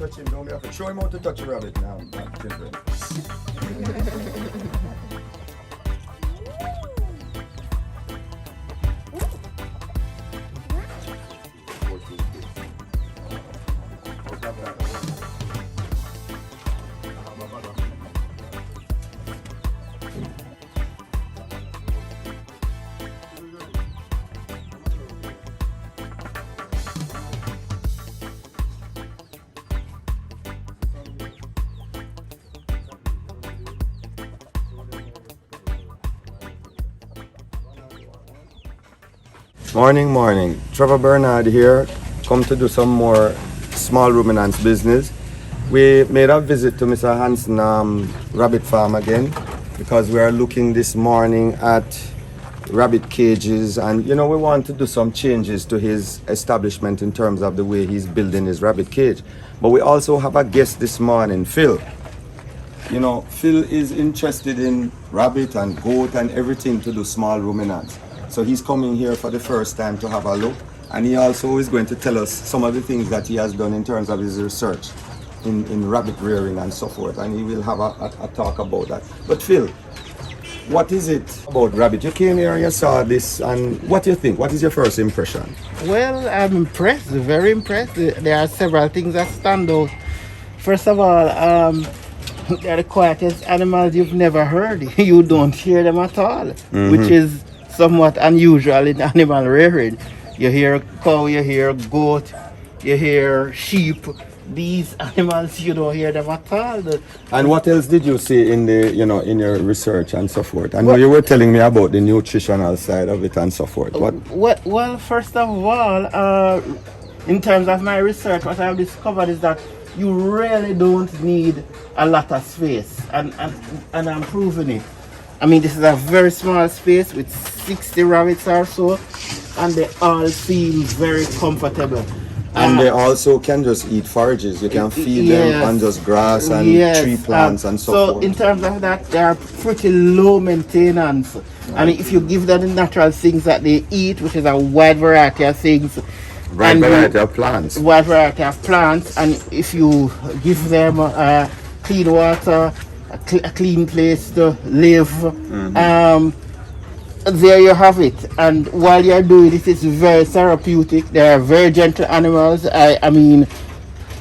touch him, don't have to show him how to touch a rabbit now, children. Morning. Trevor Bernard here. Come to do some more small ruminants business. We made a visit to Mr. Hansen rabbit farm again because we are looking this morning at rabbit cages, and we want to do some changes to his establishment in terms of the way he's building his rabbit cage. But we also have a guest this morning, Phil. Phil is interested in rabbit and goat and everything to do small ruminants. So he's coming here for the first time to have a look, and he also is going to tell us some of the things that he has done in terms of his research in rabbit rearing and so forth, and he will have a talk about that. But Phil, what is it about rabbit? You came here and you saw this, and what do you think? What is your first impression? Well, I'm impressed, very impressed. There are several things that stand out. First of all, they're the quietest animals you've never heard. You don't hear them at all, which is somewhat unusual in animal rearing. You hear cow, you hear goat, you hear sheep. These animals, you don't hear them at all. And what else did you see in the, in your research and so forth? I know you were telling me about the nutritional side of it and so forth. Well, first of all, in terms of my research, what I've discovered is that you really don't need a lot of space, and I'm proving it. I mean, this is a very small space with 60 rabbits or so, and they all seem very comfortable. And they also can just eat forages. You can feed them on just grass and tree plants and so forth. So in terms of that, they are pretty low maintenance. And if you give them the natural things that they eat, which is a wide variety of things. Wide variety of plants, and if you give them clean water, a clean place to live, there you have it. And while you're doing it, it's very therapeutic. They are very gentle animals. I mean,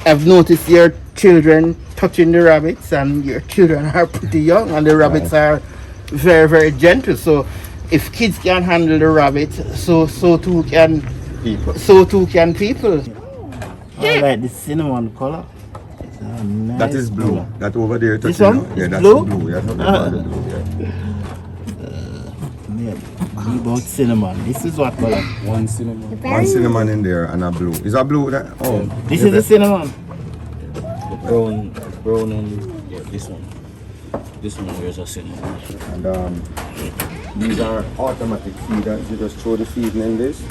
I've noticed your children touching the rabbits, and your children are pretty young, and the rabbits are very, very gentle. So if kids can handle the rabbit, so too can people. I like the cinnamon color. Nice that is blue. color. That over there. This one? Yeah, that's blue? blue. Yeah, the blue. About cinnamon. This is what color? One cinnamon. One cinnamon in there and a blue. Is that blue? This is the cinnamon. The brown and this one. This one here is a cinnamon. And these are automatic feeders. You just throw the feeding in this,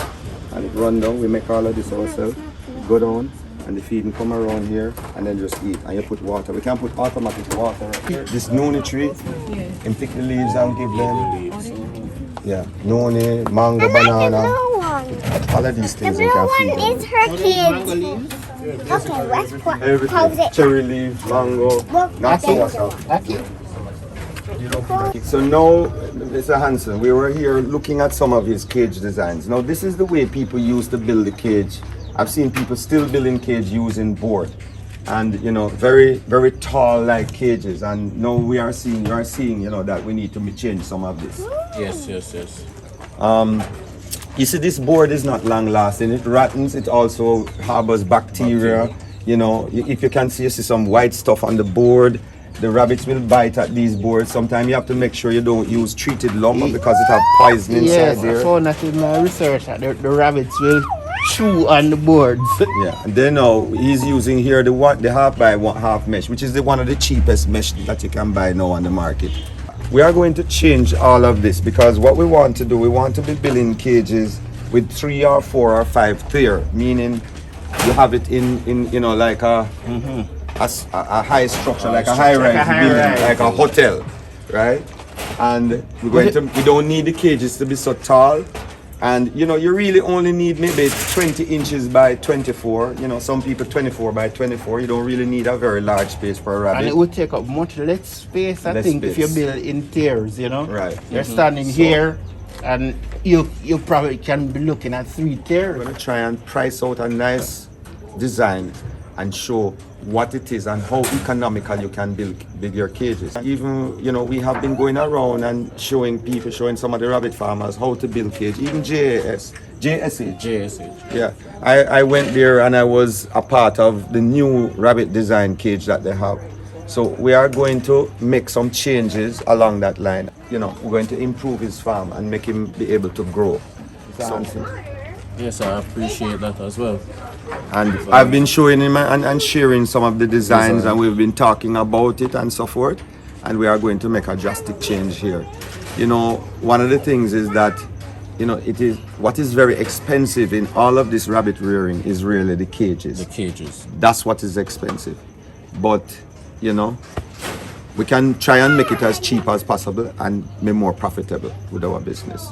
and it run down. We make all of this ourselves. Go down, and the feeding come around here, and then just eat. And you put water. We can put automatic water right here. This noni tree, and pick the leaves and give them. Yeah, noni, mango, banana. All of these things we can feed them. Is her kids. Okay, let's pause Everything. it. Cherry leaf, mango, not so water. So now, Mr. Hansen, we were here looking at some of his cage designs. Now this is the way people used to build the cage. I've seen people still building cage using board, and very, very tall like cages. And now you are seeing, that we need to change some of this. Yes. You see, this board is not long lasting. It rottens. It also harbors bacteria. If you can see, you see some white stuff on the board. The rabbits will bite at these boards. Sometimes you have to make sure you don't use treated lumber because it has poison inside there. Yes, I found that in my research that the rabbits will chew on the boards. Yeah, and then now he's using here the half by half mesh, which is one of the cheapest mesh that you can buy now on the market. We are going to change all of this because what we want to do, we want to be building cages with 3 or 4 or 5 tier, meaning you have it in like a high structure, like a high-rise building, like a hotel, right? And we don't need the cages to be so tall. And you know, you really only need maybe 20 inches by 24. You know, some people 24 by 24. You don't really need a very large space for a rabbit. And it would take up much less space, I think, if you build in tiers, you know. Right. You're standing here, and you probably can be looking at 3 tiers. We're gonna try and price out a nice design and show what it is and how economical you can build your cages. Even, you know, we have been going around and showing some of the rabbit farmers how to build cage, even JSH. Yeah, I went there and I was a part of the new rabbit design cage that they have. So we are going to make some changes along that line. You know, we're going to improve his farm and make him be able to grow. Yes, I appreciate that as well. And I've been showing him and sharing some of the designs, and we've been talking about it and so forth. And we are going to make a drastic change here. You know, one of the things is that, you know, it is what is very expensive in all of this rabbit rearing is really the cages. The cages. That's what is expensive. But, you know, we can try and make it as cheap as possible and be more profitable with our business.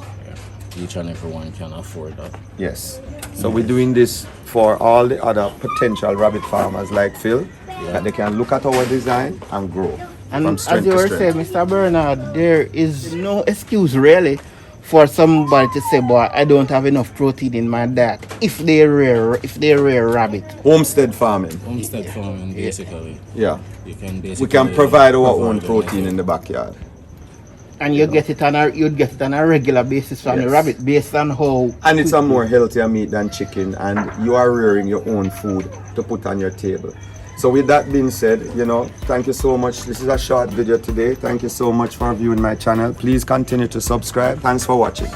Each and everyone can afford that. Yes. So we're doing this for all the other potential rabbit farmers like Phil, that they can look at our design and grow. And from as strength you to were strength. saying, Mr. Bernard, there is no excuse really for somebody to say, boy, I don't have enough protein in my diet if they rear rabbit. Homestead farming. Homestead farming, basically. Yeah. You can basically We can provide our own everything. protein in the backyard. And you'd get it on a regular basis from the Yes. rabbit based on how. And it's a more healthier meat than chicken, and you are rearing your own food to put on your table. So with that being said, you know, thank you so much. This is a short video today. Thank you so much for viewing my channel. Please continue to subscribe. Thanks for watching.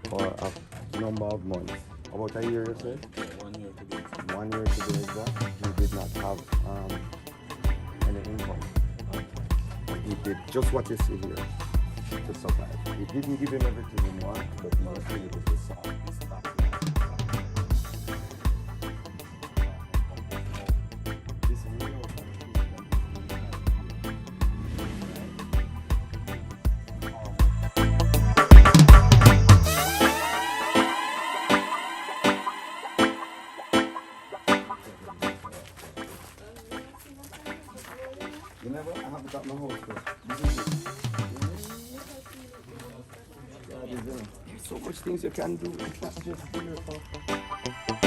For a number of months. About a year, you said? 1 year to be. 1 year to be exact. He did not have any income. He did just what you see here to survive. He didn't give him everything he wanted, but he was able to solve his backyard. This real You never? I have it at my house. This is it. There's so much things you can do. It's not just here.